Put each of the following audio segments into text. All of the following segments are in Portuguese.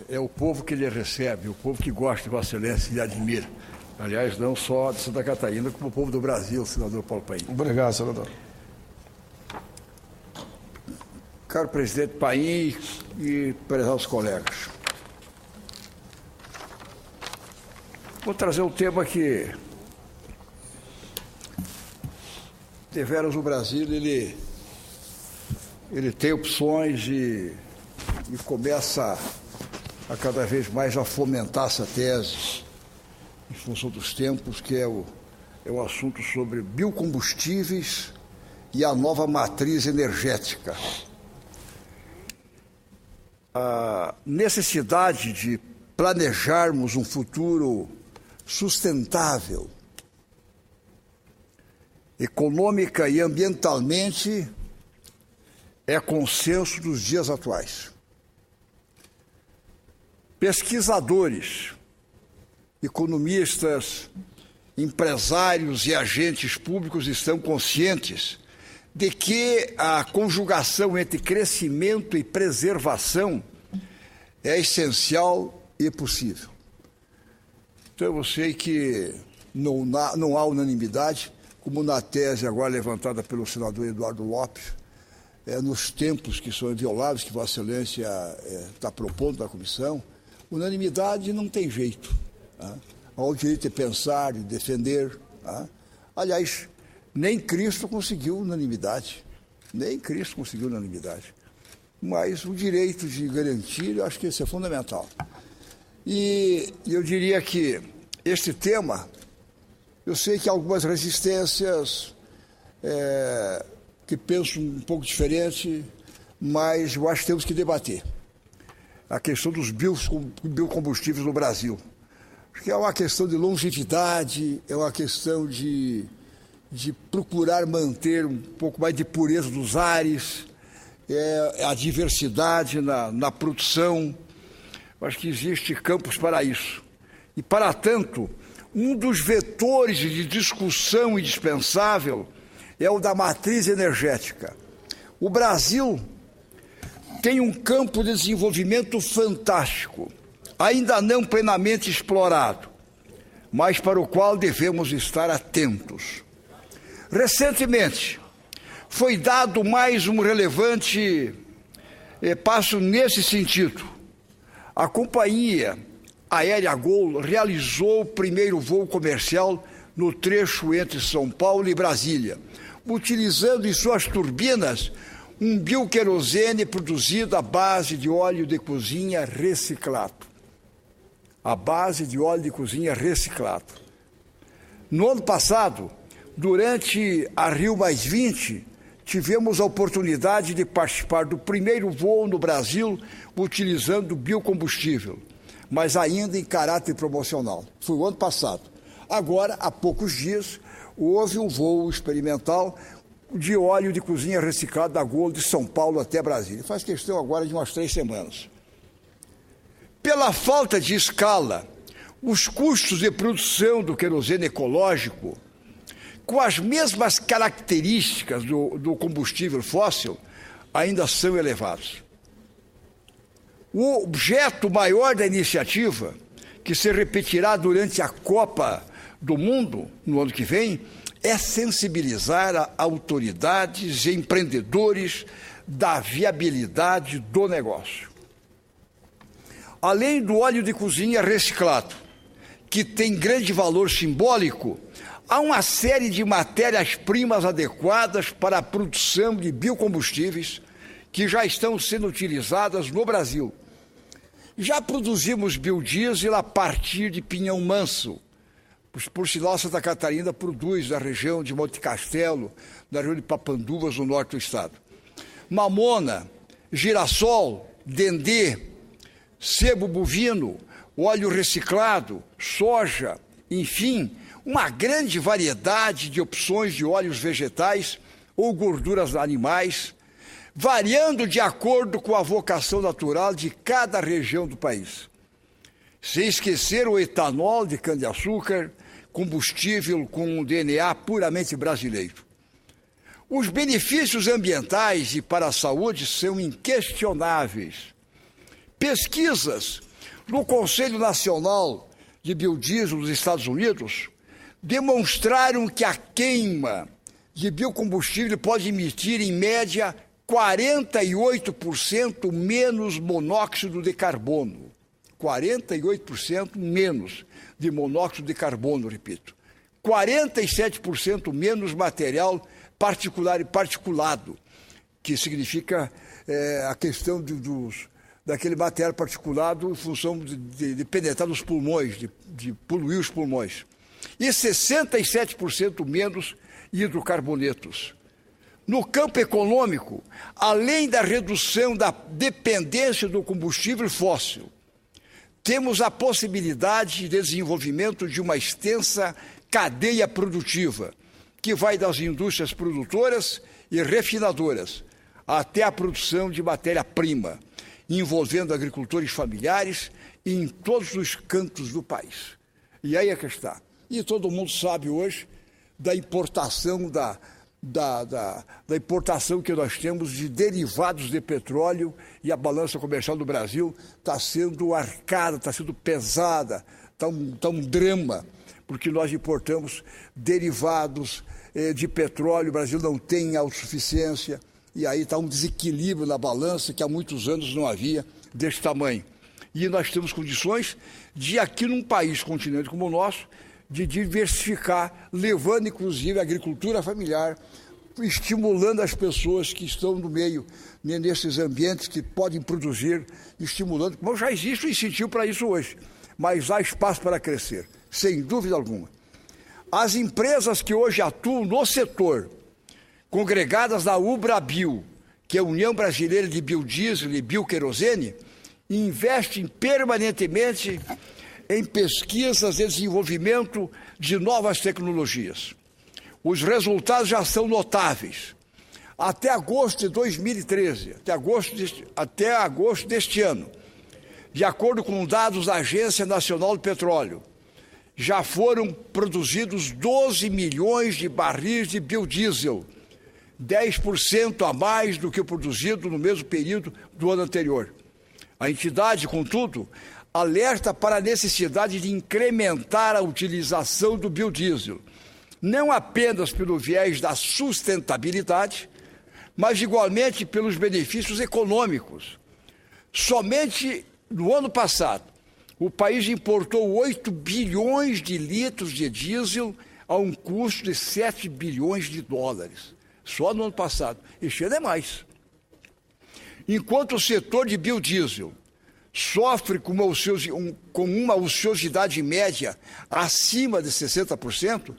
é o povo que ele recebe, o povo que gosta de Vossa Excelência e admira. Aliás, não só de Santa Catarina, como o povo do Brasil, senador Paulo Paim. Obrigado, senador. Caro presidente Paim e prezados colegas, vou trazer um tema que, deveras, o Brasil, ele tem opções e começa a cada vez mais a fomentar essa tese, em função dos tempos, que é o assunto sobre biocombustíveis e a nova matriz energética. A necessidade de planejarmos um futuro sustentável, econômica e ambientalmente, é consenso dos dias atuais. Pesquisadores, economistas, empresários e agentes públicos estão conscientes de que a conjugação entre crescimento e preservação é essencial e possível. Então, eu sei que não há unanimidade, como na tese agora levantada pelo senador Eduardo Lopes, nos tempos que são inviolados, que Vossa Excelência está propondo na comissão, unanimidade não tem jeito. Tá? Há o direito de pensar, de defender. Tá? Aliás, nem Cristo conseguiu unanimidade. Nem Cristo conseguiu unanimidade. Mas o direito de garantir, eu acho que isso é fundamental. E eu diria que este tema, eu sei que há algumas resistências que pensam um pouco diferente, mas eu acho que temos que debater a questão dos biocombustíveis no Brasil. Acho que é uma questão de longevidade, é uma questão de procurar manter um pouco mais de pureza dos ares, a diversidade na produção. Acho que existe campos para isso. E, para tanto, um dos vetores de discussão indispensável é o da matriz energética. O Brasil tem um campo de desenvolvimento fantástico, ainda não plenamente explorado, mas para o qual devemos estar atentos. Recentemente, foi dado mais um relevante passo nesse sentido. A companhia aérea Gol realizou o primeiro voo comercial no trecho entre São Paulo e Brasília, utilizando em suas turbinas um bioquerosene produzido à base de óleo de cozinha reciclado. À base de óleo de cozinha reciclado. No ano passado, durante a Rio+20, tivemos a oportunidade de participar do primeiro voo no Brasil utilizando biocombustível, mas ainda em caráter promocional. Foi o ano passado. Agora, há poucos dias, houve um voo experimental de óleo de cozinha reciclado da Gol de São Paulo até Brasília. Faz questão agora de umas 3 semanas. Pela falta de escala, os custos de produção do querosene ecológico, com as mesmas características do combustível fóssil, ainda são elevados. O objeto maior da iniciativa, que se repetirá durante a Copa do Mundo, no ano que vem, é sensibilizar autoridades e empreendedores da viabilidade do negócio. Além do óleo de cozinha reciclado, que tem grande valor simbólico, há uma série de matérias-primas adequadas para a produção de biocombustíveis que já estão sendo utilizadas no Brasil. Já produzimos biodiesel a partir de pinhão manso. Por sinal, Santa Catarina produz na região de Monte Castelo, na região de Papanduvas, no norte do estado. Mamona, girassol, dendê, sebo bovino, óleo reciclado, soja, enfim, uma grande variedade de opções de óleos vegetais ou gorduras animais, variando de acordo com a vocação natural de cada região do país. Sem esquecer o etanol de cana-de-açúcar, combustível com DNA puramente brasileiro. Os benefícios ambientais e para a saúde são inquestionáveis. Pesquisas no Conselho Nacional de Biodiesel dos Estados Unidos demonstraram que a queima de biocombustível pode emitir, em média, 48% menos monóxido de carbono. 48% menos de monóxido de carbono, repito. 47% menos material particular e particulado, que significa a questão daquele material particulado em função de penetrar nos pulmões, de poluir os pulmões. E 67% menos hidrocarbonetos. No campo econômico, além da redução da dependência do combustível fóssil, temos a possibilidade de desenvolvimento de uma extensa cadeia produtiva, que vai das indústrias produtoras e refinadoras até a produção de matéria-prima, envolvendo agricultores familiares em todos os cantos do país. E aí é que está. E todo mundo sabe hoje da importação da importação que nós temos de derivados de petróleo, e a balança comercial do Brasil está sendo arcada, está sendo pesada, está um drama, porque nós importamos derivados de petróleo, o Brasil não tem autossuficiência, e aí está um desequilíbrio na balança que há muitos anos não havia desse tamanho. E nós temos condições de, aqui num país continente como o nosso, de diversificar, levando inclusive a agricultura familiar, estimulando as pessoas que estão no meio, nesses ambientes que podem produzir, estimulando, como já existe um incentivo para isso hoje, mas há espaço para crescer, sem dúvida alguma. As empresas que hoje atuam no setor, congregadas na Ubrabio, que é a União Brasileira de Biodiesel e Bioquerosene, investem permanentemente em pesquisas e desenvolvimento de novas tecnologias. Os resultados já são notáveis. Até agosto de 2013, até agosto deste ano, de acordo com dados da Agência Nacional do Petróleo, já foram produzidos 12 milhões de barris de biodiesel, 10% a mais do que o produzido no mesmo período do ano anterior. A entidade, contudo, alerta para a necessidade de incrementar a utilização do biodiesel, não apenas pelo viés da sustentabilidade, mas igualmente pelos benefícios econômicos. Somente no ano passado, o país importou 8 bilhões de litros de diesel a um custo de 7 bilhões de dólares. Só no ano passado. Este ano é mais. Enquanto o setor de biodiesel sofre com uma ociosidade média acima de 60%,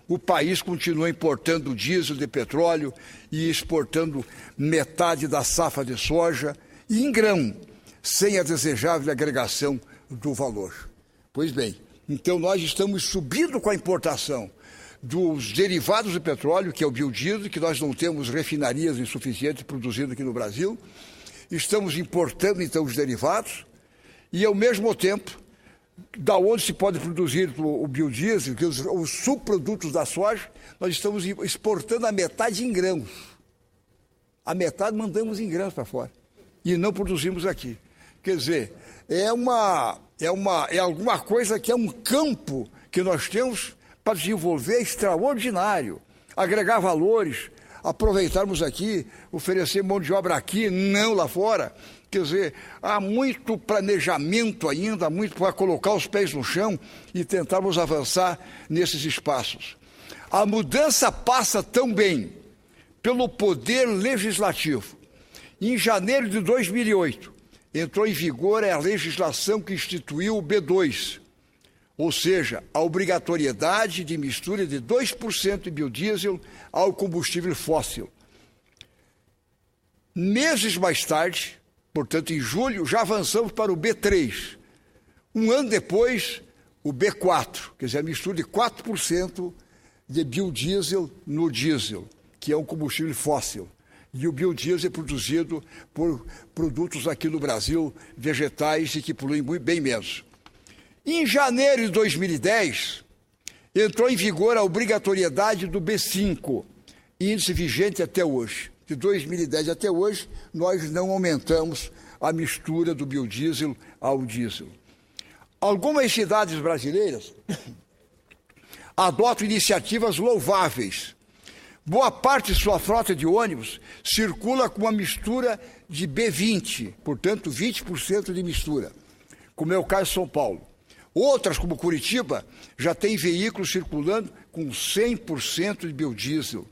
o país continua importando diesel de petróleo e exportando metade da safra de soja e em grão, sem a desejável agregação do valor. Pois bem, então nós estamos subindo com a importação dos derivados do petróleo, que é o biodiesel, que nós não temos refinarias insuficientes produzindo aqui no Brasil. Estamos importando, então, os derivados e, ao mesmo tempo, da onde se pode produzir o biodiesel, que os subprodutos da soja, nós estamos exportando a metade em grãos. A metade mandamos em grãos para fora e não produzimos aqui. Quer dizer, é alguma coisa que é um campo que nós temos para desenvolver extraordinário, agregar valores, aproveitarmos aqui, oferecer mão de obra aqui, não lá fora. Quer dizer, há muito planejamento ainda, muito para colocar os pés no chão e tentarmos avançar nesses espaços. A mudança passa também pelo poder legislativo. Em janeiro de 2008, entrou em vigor a legislação que instituiu o B2, ou seja, a obrigatoriedade de mistura de 2% de biodiesel ao combustível fóssil. Meses mais tarde, portanto, em julho, já avançamos para o B3. Um ano depois, o B4, quer dizer, a mistura de 4% de biodiesel no diesel, que é um combustível fóssil. E o biodiesel é produzido por produtos aqui no Brasil, vegetais, e que poluem bem menos. Em janeiro de 2010, entrou em vigor a obrigatoriedade do B5, índice vigente até hoje. De 2010 até hoje, nós não aumentamos a mistura do biodiesel ao diesel. Algumas cidades brasileiras adotam iniciativas louváveis. Boa parte de sua frota de ônibus circula com uma mistura de B20, portanto 20% de mistura, como é o caso de São Paulo. Outras, como Curitiba, já têm veículos circulando com 100% de biodiesel.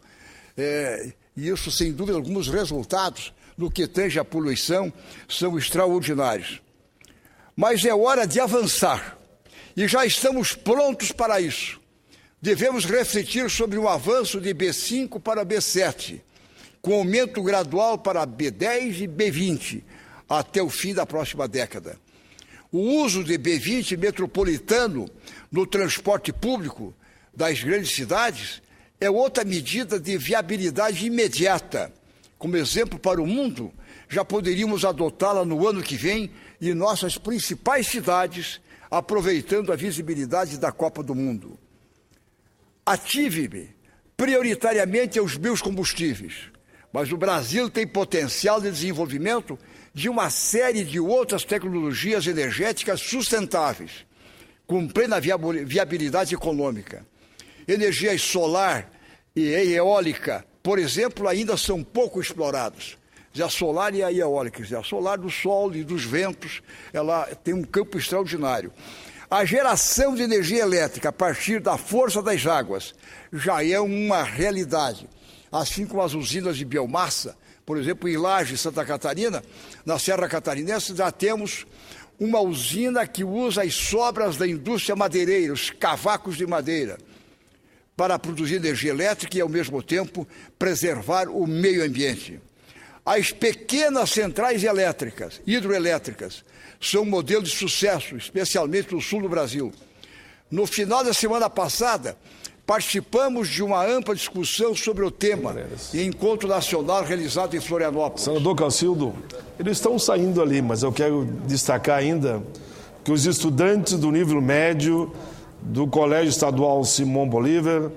E isso, sem dúvida, alguns resultados no que tange a poluição são extraordinários. Mas é hora de avançar, e já estamos prontos para isso. Devemos refletir sobre um avanço de B5 para B7, com aumento gradual para B10 e B20, até o fim da próxima década. O uso de B20 metropolitano no transporte público das grandes cidades é outra medida de viabilidade imediata. Como exemplo para o mundo, já poderíamos adotá-la no ano que vem em nossas principais cidades, aproveitando a visibilidade da Copa do Mundo. Ative-me prioritariamente aos biocombustíveis, mas o Brasil tem potencial de desenvolvimento de uma série de outras tecnologias energéticas sustentáveis, com plena viabilidade econômica. Energias solar e eólica, por exemplo, ainda são pouco exploradas. A solar e a eólica, a solar do sol e dos ventos, ela tem um campo extraordinário. A geração de energia elétrica a partir da força das águas já é uma realidade, assim como as usinas de biomassa. Por exemplo, em Lages, Santa Catarina, na Serra Catarinense, já temos uma usina que usa as sobras da indústria madeireira, os cavacos de madeira, para produzir energia elétrica e, ao mesmo tempo, preservar o meio ambiente. As pequenas centrais elétricas, hidroelétricas, são um modelo de sucesso, especialmente no sul do Brasil. No final da semana passada, participamos de uma ampla discussão sobre o tema em encontro nacional realizado em Florianópolis. Senador Cacildo, eles estão saindo ali, mas eu quero destacar ainda que os estudantes do nível médio do Colégio Estadual Simão Bolívar,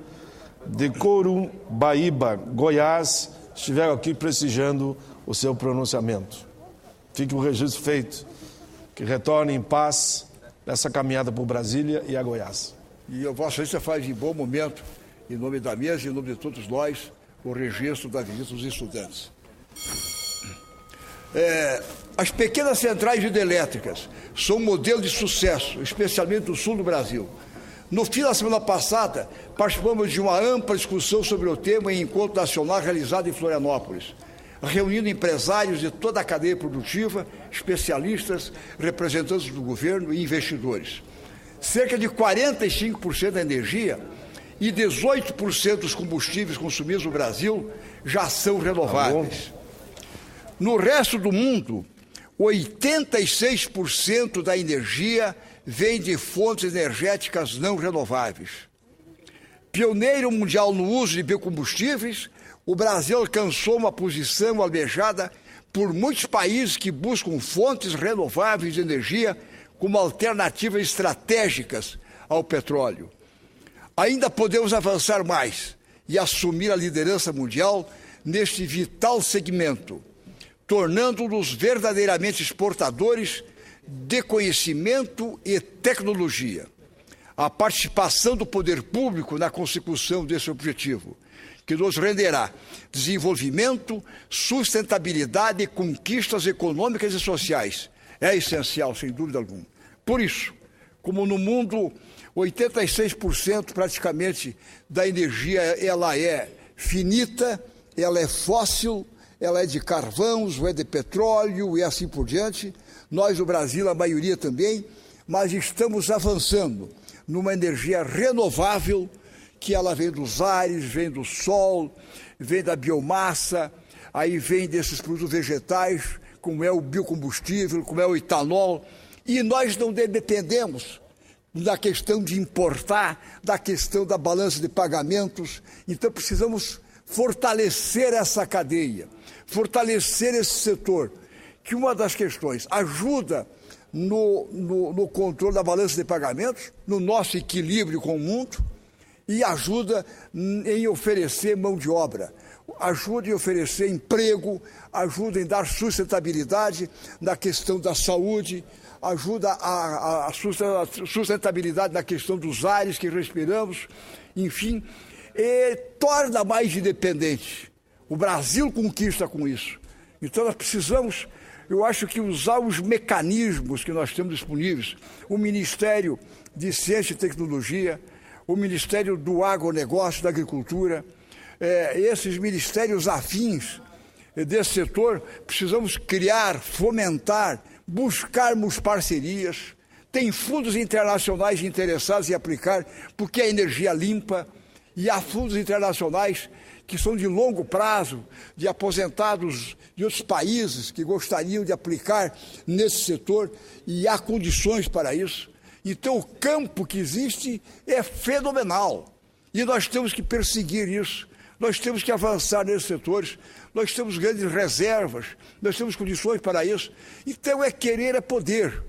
de Corumbaíba, Goiás, estiveram aqui prestigiando o seu pronunciamento. Fique o registro feito, que retorne em paz nessa caminhada por Brasília e a Goiás. E a Vossa Excelência faz em bom momento, em nome da mesa e em nome de todos nós, o registro da visita dos estudantes. As pequenas centrais hidrelétricas são um modelo de sucesso, especialmente no sul do Brasil. No fim da semana passada, participamos de uma ampla discussão sobre o tema em encontro nacional realizado em Florianópolis, reunindo empresários de toda a cadeia produtiva, especialistas, representantes do governo e investidores. Cerca de 45% da energia e 18% dos combustíveis consumidos no Brasil já são renováveis. No resto do mundo, 86% da energia vem de fontes energéticas não renováveis. Pioneiro mundial no uso de biocombustíveis, o Brasil alcançou uma posição almejada por muitos países que buscam fontes renováveis de energia como alternativas estratégicas ao petróleo. Ainda podemos avançar mais e assumir a liderança mundial neste vital segmento, tornando-nos verdadeiramente exportadores de conhecimento e tecnologia. A participação do poder público na consecução desse objetivo, que nos renderá desenvolvimento, sustentabilidade e conquistas econômicas e sociais, é essencial, sem dúvida alguma. Por isso, como no mundo 86% praticamente da energia ela é finita, ela é fóssil, ela é de carvão, ou é de petróleo e assim por diante, nós no Brasil, a maioria também, mas estamos avançando numa energia renovável, que ela vem dos ares, vem do sol, vem da biomassa, aí vem desses produtos vegetais, como é o biocombustível, como é o etanol, e nós não dependemos da questão de importar, da questão da balança de pagamentos, então precisamos fortalecer essa cadeia, fortalecer esse setor, que uma das questões ajuda no controle da balança de pagamentos, no nosso equilíbrio com o mundo, e ajuda em oferecer mão de obra. ajuda em oferecer emprego, ajuda em dar sustentabilidade na questão da saúde, ajuda a sustentabilidade na questão dos ares que respiramos, enfim, e torna mais independente. O Brasil conquista com isso. Então nós precisamos, eu acho que usar os mecanismos que nós temos disponíveis, o Ministério de Ciência e Tecnologia, o Ministério do Agronegócio, da Agricultura, esses ministérios afins desse setor, precisamos criar, fomentar, buscarmos parcerias. Tem fundos internacionais interessados em aplicar, porque é energia limpa, e há fundos internacionais que são de longo prazo, de aposentados de outros países que gostariam de aplicar nesse setor, e há condições para isso. Então, o campo que existe é fenomenal, e nós temos que perseguir isso, nós temos que avançar nesses setores, nós temos grandes reservas, nós temos condições para isso. Então, querer é poder,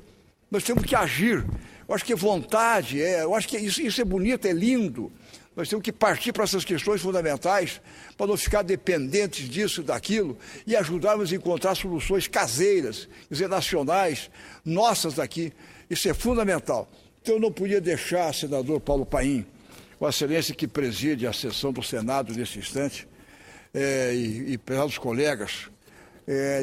nós temos que agir. Eu acho que é vontade, eu acho que isso é bonito, é lindo. Nós temos que partir para essas questões fundamentais, para não ficar dependentes disso, daquilo, e ajudarmos a encontrar soluções caseiras, quer dizer, nacionais, nossas daqui. Isso é fundamental. Então, eu não podia deixar, senador Paulo Paim, Vossa Excelência que preside a sessão do Senado nesse instante, e pelos colegas,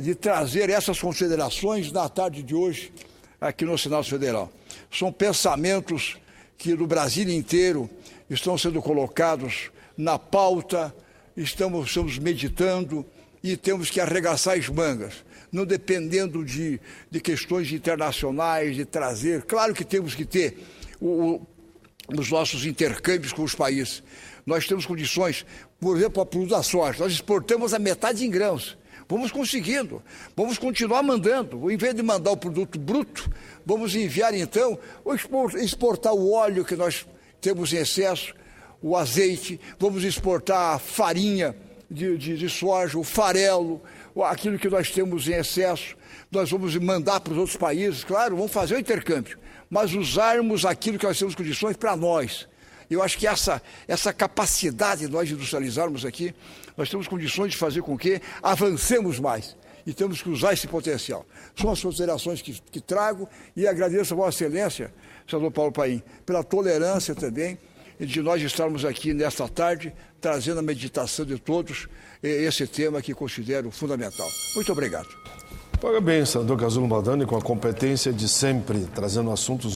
de trazer essas considerações na tarde de hoje aqui no Senado Federal. São pensamentos que no Brasil inteiro estão sendo colocados na pauta, estamos meditando e temos que arregaçar as mangas, não dependendo de questões internacionais, de trazer. Claro que temos que ter os nossos intercâmbios com os países. Nós temos condições, por exemplo, a produto da soja, nós exportamos a metade em grãos. Vamos conseguindo, vamos continuar mandando. Em vez de mandar o produto bruto, vamos enviar então, ou exportar o óleo que nós temos em excesso, o azeite, vamos exportar a farinha de soja, o farelo, aquilo que nós temos em excesso, nós vamos mandar para os outros países, claro, vamos fazer o intercâmbio, mas usarmos aquilo que nós temos condições para nós. Eu acho que essa capacidade de nós industrializarmos aqui, nós temos condições de fazer com que avancemos mais. E temos que usar esse potencial. São as considerações que trago e agradeço a Vossa Excelência, senador Paulo Paim, pela tolerância também de nós estarmos aqui nesta tarde, trazendo a meditação de todos esse tema que considero fundamental. Muito obrigado. Parabéns, senador Casulo Maldani, com a competência de sempre, trazendo assuntos